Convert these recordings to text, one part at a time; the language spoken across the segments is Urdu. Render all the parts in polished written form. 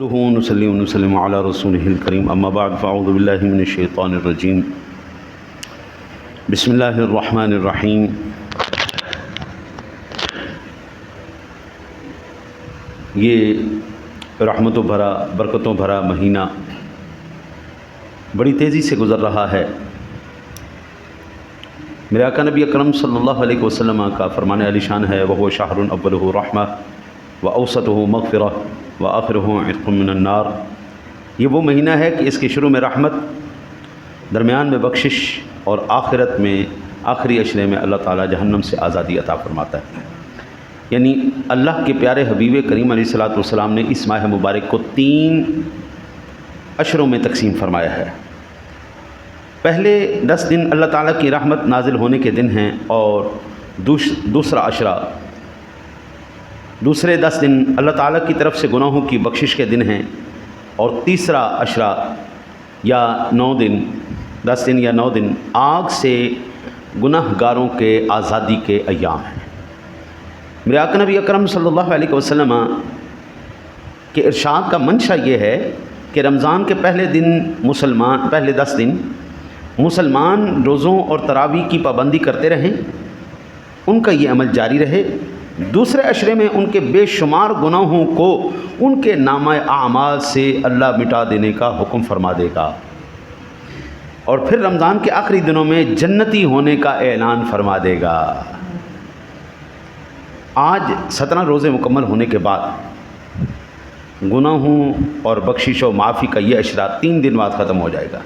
نحمده ونصلي ونسلم على رسوله الكريم اما بعد فاعوذ بالله من الشیطان الرجیم بسم اللہ الرحمن الرحیم یہ رحمتوں بھرا برکتوں بھرا مہینہ بڑی تیزی سے گزر رہا ہے۔ میرے آقا نبی اکرم صلی اللہ علیہ وسلم کا فرمان علی شان ہے، وَهُوَ شَهْرٌ أَوَّلُهُ رَحْمَةٌ وَأَوْسَطُهُ مَغْفِرَةٌ وَآخِرُهُ عِتْقٌ مِّنَ النَّارِ۔ یہ وہ مہینہ ہے کہ اس کے شروع میں رحمت، درمیان میں بخشش اور آخرت میں آخری عشرے میں اللہ تعالیٰ جہنم سے آزادی عطا فرماتا ہے۔ یعنی اللہ کے پیارے حبیب کریم علیہ الصلوۃ والسلام نے اس ماہ مبارک کو 3 عشروں میں تقسیم فرمایا ہے۔ پہلے 10 دن اللہ تعالیٰ کی رحمت نازل ہونے کے دن ہیں، اور دوسرا عشرہ دوسرے 10 دن اللہ تعالیٰ کی طرف سے گناہوں کی بخشش کے دن ہیں، اور تیسرا عشرہ یا 9 دن 10 دن یا 9 دن آگ سے گناہ گاروں کے آزادی کے ایام ہیں۔ میرے آقا نبی اکرم صلی اللہ علیہ وسلم کے ارشاد کا منشا یہ ہے کہ رمضان کے پہلے 10 دن مسلمان روزوں اور تراویح کی پابندی کرتے رہیں، ان کا یہ عمل جاری رہے۔ دوسرے عشرے میں ان کے بے شمار گناہوں کو ان کے نامہ اعمال سے اللہ مٹا دینے کا حکم فرما دے گا، اور پھر رمضان کے آخری دنوں میں جنتی ہونے کا اعلان فرما دے گا۔ آج 17 روزے مکمل ہونے کے بعد گناہوں اور بخشش و معافی کا یہ عشرہ 3 دن بعد ختم ہو جائے گا،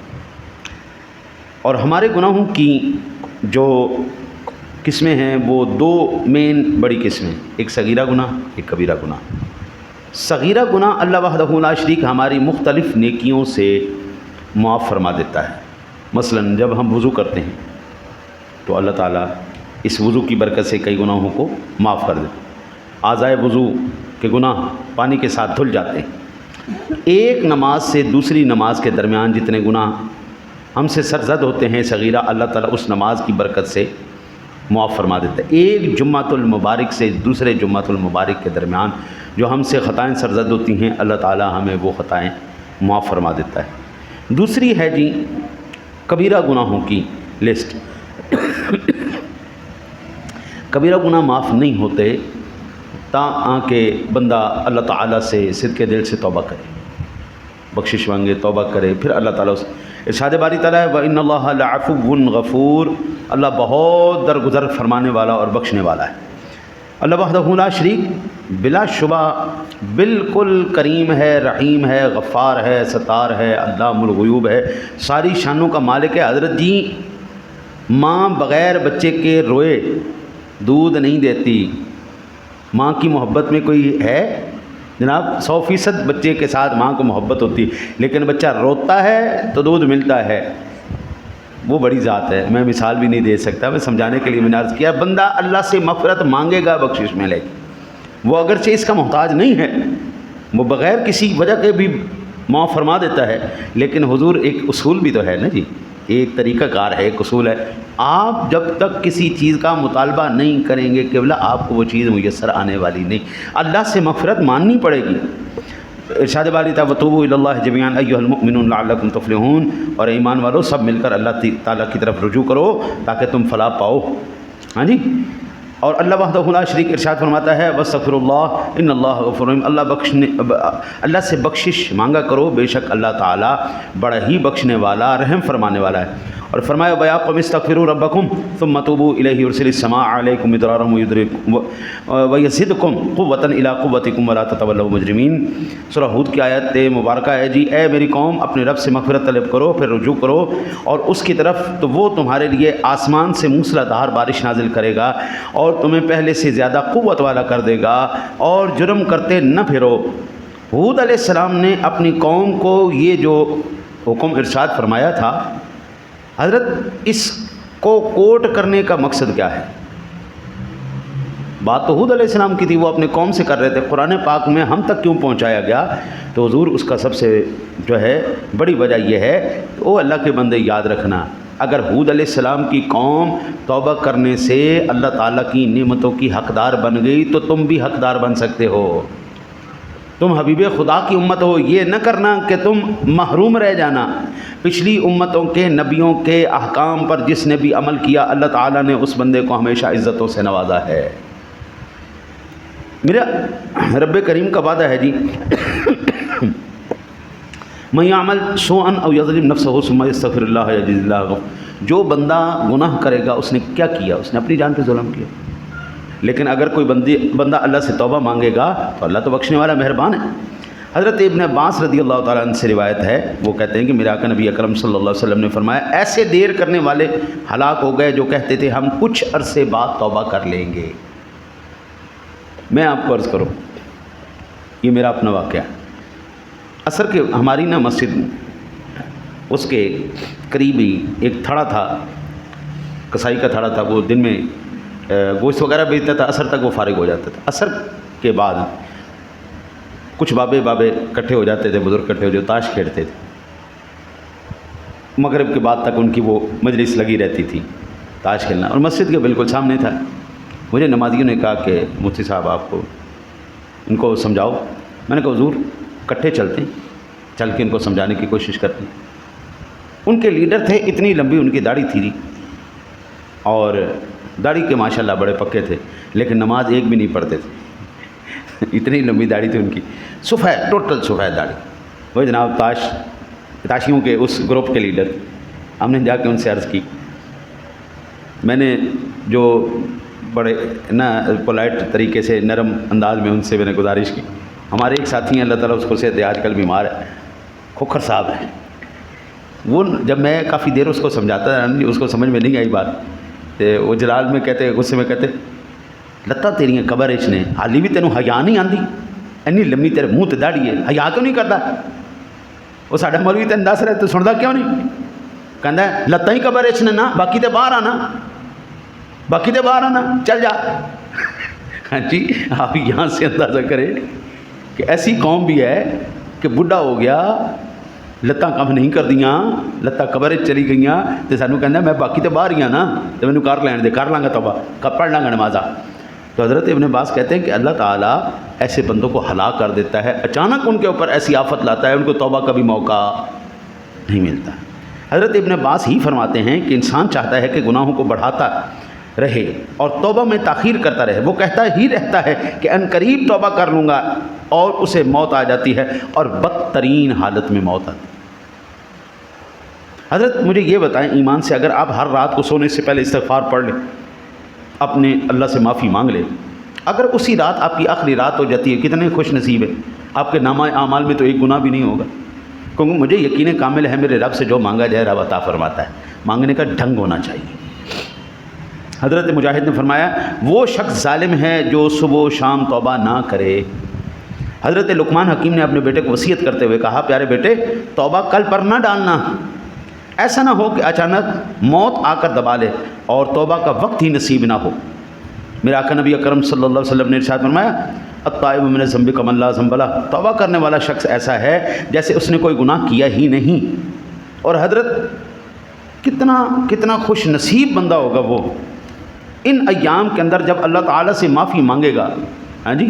اور ہمارے گناہوں کی جو قسمیں ہیں وہ 2 مین بڑی قسمیں، ایک صغیرہ گناہ، ایک کبیرہ گناہ۔ صغیرہ گناہ اللہ وحدہ لا شریک ہماری مختلف نیکیوں سے معاف فرما دیتا ہے۔ مثلا جب ہم وضو کرتے ہیں تو اللہ تعالیٰ اس وضو کی برکت سے کئی گناہوں کو معاف کر دیتا ہے۔ اعضائے وضو کے گناہ پانی کے ساتھ دھل جاتے ہیں۔ ایک نماز سے دوسری نماز کے درمیان جتنے گناہ ہم سے سرزد ہوتے ہیں صغیرہ، اللہ تعالیٰ اس نماز کی برکت سے معاف فرما دیتا ہے۔ ایک جمعۃ المبارک سے دوسرے جمعۃ المبارک کے درمیان جو ہم سے خطائیں سرزد ہوتی ہیں، اللہ تعالیٰ ہمیں وہ خطائیں معاف فرما دیتا ہے۔ دوسری ہے جی کبیرہ گناہوں کی لسٹ۔ کبیرہ گناہ معاف نہیں ہوتے تاں کہ بندہ اللہ تعالیٰ سے صدقے دل سے توبہ کرے، بخشش مانگے، توبہ کرے، پھر اللہ تعالیٰ ارشاد باری تعالیٰ ہے وَإِنَّ اللَّهَ لَعَفُوٌّ غَفُورٌ، اللہ بہت درگزر فرمانے والا اور بخشنے والا ہے۔ اللہ وحدہ لا شریک بلا شبہ بالکل کریم ہے، رحیم ہے، غفار ہے، ستار ہے، علام الغیوب ہے، ساری شانوں کا مالک ہے۔ حضرت جی ماں بغیر بچے کے روئے دودھ نہیں دیتی۔ ماں کی محبت میں کوئی ہے جناب؟ 100% بچے کے ساتھ ماں کو محبت ہوتی، لیکن بچہ روتا ہے تو دودھ ملتا ہے، وہ بڑی ذات ہے۔ میں مثال بھی نہیں دے سکتا، میں سمجھانے کے لیے میں نے عرض کیا، بندہ اللہ سے مغفرت مانگے گا بخشش ملے گی۔ وہ اگرچہ اس کا محتاج نہیں ہے، وہ بغیر کسی وجہ کے بھی معاف فرما دیتا ہے، لیکن حضور ایک اصول بھی تو ہے نا جی، ایک طریقہ کار ہے، ایک اصول ہے۔ آپ جب تک کسی چیز کا مطالبہ نہیں کریں گے قبلہ، آپ کو وہ چیز میسر آنے والی نہیں، اللہ سے مغفرت ماننی پڑے گی۔ ارشاد باری تعالیٰ وَتُوبُوا إِلَى اللَّهِ جَمِيعًا أَيُّهَا الْمُؤْمِنُونَ لَعَلَّكُمْ تُفْلِحُونَ، اور ایمان والو سب مل کر اللہ تعالیٰ کی طرف رجوع کرو تاکہ تم فلاح پاؤ۔ ہاں جی، اور اللہ وحدہ لا شریک ارشاد فرماتا ہے وَاسْتَغْفِرُوا اللَّهَ إِنَّ اللَّهَ غَفُورٌ رحیم، اللہ سے بخشش مانگا کرو، بے شک اللہ تعالیٰ بڑا ہی بخشنے والا رحم فرمانے والا ہے۔ اور فرمایا وَيَا قَوْمِ اسْتَغْفِرُوا رَبَّكُمْ ثُمَّ تُوبُوا إِلَيْهِ يُرْسِلِ السَّمَاءَ عَلَيْكُمْ مِدْرَارًا وَيَزِدْكُمْ قُوَّةً إِلَىٰ قُوَّتِكُمْ وَلَا تَتَوَلَّوْا مُجْرِمِينَ۔ سورہ ہود کی آیت مبارکہ ہے جی، اے میری قوم اپنے رب سے مغفرت طلب کرو، پھر رجوع کرو اور اس کی طرف، تو وہ تمہارے لیے آسمان سے موسلا دھار بارش نازل کرے گا اور تمہیں پہلے سے زیادہ قوت والا کر دے گا، اور جرم کرتے نہ پھرو۔ ہود علیہ السلام نے اپنی قوم کو یہ جو حکم ارشاد فرمایا تھا، حضرت اس کو کوٹ کرنے کا مقصد کیا ہے؟ بات تو حود علیہ السلام کی تھی، وہ اپنے قوم سے کر رہے تھے، قرآن پاک میں ہم تک کیوں پہنچایا گیا؟ تو حضور اس کا سب سے جو ہے بڑی وجہ یہ ہے کہ وہ اللہ کے بندے یاد رکھنا، اگر حود علیہ السلام کی قوم توبہ کرنے سے اللہ تعالیٰ کی نعمتوں کی حقدار بن گئی تو تم بھی حقدار بن سکتے ہو۔ تم حبیب خدا کی امت ہو، یہ نہ کرنا کہ تم محروم رہ جانا پچھلی امتوں کے نبیوں کے احکام پر۔ جس نے بھی عمل کیا اللہ تعالیٰ نے اس بندے کو ہمیشہ عزتوں سے نوازا ہے۔ میرا رب کریم کا وعدہ ہے جی، من یعمل سوءا او یظلم نفسہ ثم یستغفر اللہ یجد اللہ غفورا۔ جو بندہ گناہ کرے گا اس نے کیا کیا؟ اس نے اپنی جان پہ ظلم کیا۔ لیکن اگر کوئی بندہ اللہ سے توبہ مانگے گا تو اللہ تو بخشنے والا مہربان ہے۔ حضرت ابن عباس رضی اللہ تعالیٰ عنہ سے روایت ہے، وہ کہتے ہیں کہ میرے آقا نبی اکرم صلی اللہ علیہ وسلم نے فرمایا، ایسے دیر کرنے والے ہلاک ہو گئے جو کہتے تھے ہم کچھ عرصے بعد توبہ کر لیں گے۔ میں آپ کو عرض کروں، یہ میرا اپنا واقعہ، عصر کے ہماری نا مسجد میں اس کے قریب ہی ایک تھڑا تھا، کسائی کا تھڑا تھا، وہ دن میں گوشت وغیرہ بیچتا تھا، عصر تک وہ فارغ ہو جاتا تھا۔ عصر کے بعد کچھ بابے اکٹھے ہو جاتے تھے، بزرگ اکٹھے ہو جو تاش کھیلتے تھے، مغرب کے بعد تک ان کی وہ مجلس لگی رہتی تھی تاش کھیلنا، اور مسجد کے بالکل سامنے تھا۔ مجھے نمازیوں نے کہا کہ مفتی صاحب آپ کو ان کو سمجھاؤ۔ میں نے کہا حضور اکٹھے چلتے ہیں، چل کے ان کو سمجھانے کی کوشش کرتے ہیں۔ ان کے لیڈر تھے، اتنی لمبی ان کی داڑھی تھی، اور داڑھی کے ماشاءاللہ بڑے پکے تھے، لیکن نماز ایک بھی نہیں پڑھتے تھے، اتنی لمبی داڑھی تھی ان کی، سفید، ٹوٹل سفید داڑھی۔ وہ جناب تاشیوں کے اس گروپ کے لیڈر۔ ہم نے جا کے ان سے عرض کی، میں نے جو بڑے پولائٹ طریقے سے نرم انداز میں ان سے میں نے گزارش کی، ہمارے ایک ساتھی ہیں اللہ تعالیٰ اس کو سے آج کل بیمار ہے، کھوکھر صاحب ہیں، وہ جب میں کافی دیر اس کو سمجھاتا تھا اس کو سمجھ میں نہیں آئی بات، وہ جلال میں کہتے، غصے میں کہتے، لتا تیریاں قبر اچ نے حالی بھی تینوں حیا نہیں آندی، اینی لمبی تیرے منہ تے داڑھی ہے، حیا کیوں نہیں کرتا؟ وہ ساڈا مولوی تین دس رہے تو سنتا کیوں نہیں؟ کہندا ہے لتاں ہی قبر اچ نے نا، باقی تے باہر آنا، باقی تے باہر آنا، چل جا۔ ہاں جی، آپ یہاں سے اندازہ کریں کہ ایسی قوم بھی ہے کہ بڈھا ہو گیا، لتاں کم نہیں کر دیاں، لتاں قبر چلی گئیاں، تو سانوں کہندا میں باقی تو باہر ہی ہاں نا، تو مینوں کر لین دے، کر لاں گا توبہ، پڑھ لاں گا نمازاں۔ تو حضرت ابن عباس کہتے ہیں کہ اللہ تعالیٰ ایسے بندوں کو ہلاک کر دیتا ہے، اچانک ان کے اوپر ایسی آفت لاتا ہے، ان کو توبہ کا بھی موقع نہیں ملتا۔ حضرت ابن عباس ہی فرماتے ہیں کہ انسان چاہتا ہے کہ گناہوں کو بڑھاتا رہے اور توبہ میں تاخیر کرتا رہے، وہ کہتا ہی رہتا ہے کہ ان قریب توبہ کر لوں گا، اور اسے موت آ جاتی ہے، اور بدترین حالت میں موت آتی ہے۔ حضرت مجھے یہ بتائیں، ایمان سے اگر آپ ہر رات کو سونے سے پہلے استغفار پڑھ لیں، اپنے اللہ سے معافی مانگ لیں، اگر اسی رات آپ کی آخری رات ہو جاتی ہے، کتنے خوش نصیب ہیں، آپ کے نامہ اعمال میں تو ایک گناہ بھی نہیں ہوگا، کیونکہ مجھے یقین کامل ہے میرے رب سے جو مانگا جائے رب عطا فرماتا ہے، مانگنے کا ڈھنگ ہونا چاہیے۔ حضرت مجاہد نے فرمایا، وہ شخص ظالم ہے جو صبح و شام توبہ نہ کرے۔ حضرت لقمان حکیم نے اپنے بیٹے کو وصیت کرتے ہوئے کہا، پیارے بیٹے توبہ کل پر نہ ڈالنا، ایسا نہ ہو کہ اچانک موت آ کر دبا لے اور توبہ کا وقت ہی نصیب نہ ہو۔ میرے آقا نبی اکرم صلی اللہ علیہ وسلم نے ارشاد فرمایا، التائب من الذنب کمن لا ذنب لہ، توبہ کرنے والا شخص ایسا ہے جیسے اس نے کوئی گناہ کیا ہی نہیں۔ اور حضرت کتنا خوش نصیب بندہ ہوگا وہ ان ایام کے اندر جب اللہ تعالیٰ سے معافی مانگے گا، ہاں جی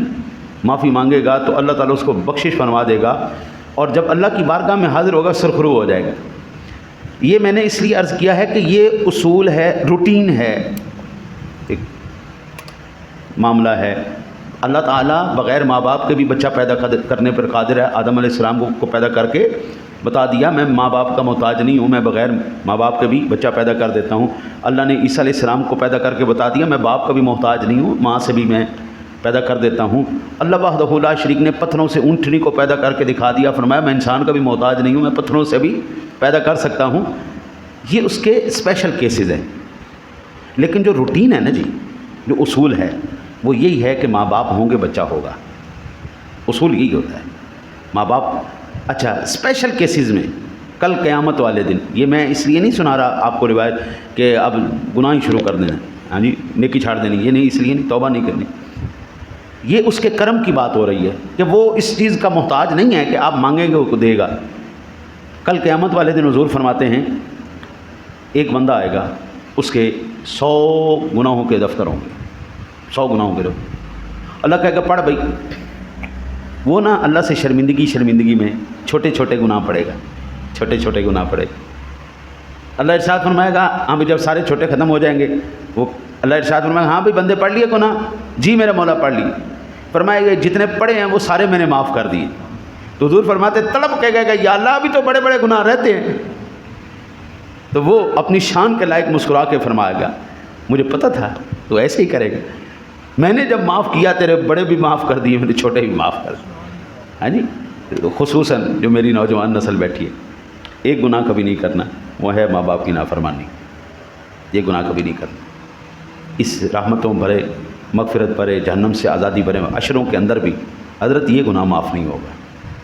معافی مانگے گا تو اللہ تعالیٰ اس کو بخشش فرما دے گا، اور جب اللہ کی بارگاہ میں حاضر ہوگا سرخرو ہو جائے گا۔ یہ میں نے اس لیے عرض کیا ہے کہ یہ اصول ہے، روٹین ہے، ایک معاملہ ہے۔ اللہ تعالیٰ بغیر ماں باپ کے بھی بچہ پیدا کرنے پر قادر ہے۔ آدم علیہ السلام کو پیدا کر کے بتا دیا، میں ماں باپ کا محتاج نہیں ہوں، میں بغیر ماں باپ کے بھی بچہ پیدا کر دیتا ہوں۔ اللہ نے عیسیٰ علیہ السلام کو پیدا کر کے بتا دیا، میں باپ کا بھی محتاج نہیں ہوں، ماں سے بھی میں پیدا کر دیتا ہوں۔ اللہ وحدہ لا شریک نے پتھروں سے اونٹنی کو پیدا کر کے دکھا دیا، فرمایا میں انسان کا بھی محتاج نہیں ہوں، میں پتھروں سے بھی پیدا کر سکتا ہوں۔ یہ اس کے اسپیشل کیسز ہیں، لیکن جو روٹین ہے نا جی، جو اصول ہے وہ یہی ہے کہ ماں باپ ہوں گے بچہ ہوگا، اصول یہی ہوتا ہے ماں باپ۔ اچھا اسپیشل کیسز میں کل قیامت والے دن، یہ میں اس لیے نہیں سنا رہا آپ کو روایت کہ اب گناہ ہی شروع کر دینا، ہاں جی نیکی چھاڑ دینی، یہ نہیں، اس لیے نہیں، توبہ نہیں کرنی، یہ اس کے کرم کی بات ہو رہی ہے کہ وہ اس چیز کا محتاج نہیں ہے کہ آپ مانگیں گے وہ دے گا۔ کل قیامت والے دن حضور فرماتے ہیں ایک بندہ آئے گا، اس کے 100 گناہوں کے دفتر ہوں گے، 100 گناہوں کے دفتر۔ اللہ کہے گا پڑھ بھائی، وہ نا اللہ سے شرمندگی میں چھوٹے چھوٹے گناہ پڑے گا، چھوٹے چھوٹے گناہ پڑے گا۔ اللہ ارشاد فرمائے گا ہاں بھی جب سارے چھوٹے ختم ہو جائیں گے، وہ اللہ ارشاد فرمائے گا ہاں بھی بندے پڑھ لیے گناہ؟ جی میرے مولا پڑھ لیے۔ فرمائے گا جتنے پڑھے ہیں وہ سارے میں نے معاف کر دیے۔ تو حضور فرماتے تڑپ کے گئے یا اللہ ابھی تو بڑے بڑے گناہ رہتے ہیں۔ تو وہ اپنی شان کے لائق مسکرا کے فرمائے گا مجھے پتہ تھا تو ایسے ہی کرے گا، میں نے جب معاف کیا تیرے بڑے بھی معاف کر دیے، میں نے چھوٹے بھی معاف کر دیے۔ ہاں جی، خصوصاً جو میری نوجوان نسل بیٹھی ہے، ایک گناہ کبھی نہیں کرنا، وہ ہے ماں باپ کی نافرمانی۔ یہ گناہ کبھی نہیں کرنا۔ اس رحمتوں بھرے، مغفرت بھرے، جہنم سے آزادی بھرے عشروں کے اندر بھی حضرت یہ گناہ معاف نہیں ہوگا،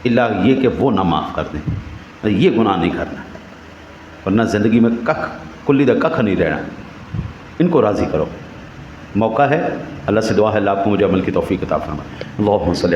الا یہ کہ وہ نہ معاف کر دیں۔ یہ گناہ نہیں کرنا، ورنہ زندگی میں کلی دا ککھ نہیں رہنا۔ ان کو راضی کرو، موقع ہے۔ اللہ سے دعا ہے اللہ آپ کو مجھے عمل کی توفیق عطا فرمائے۔ اللہم صلی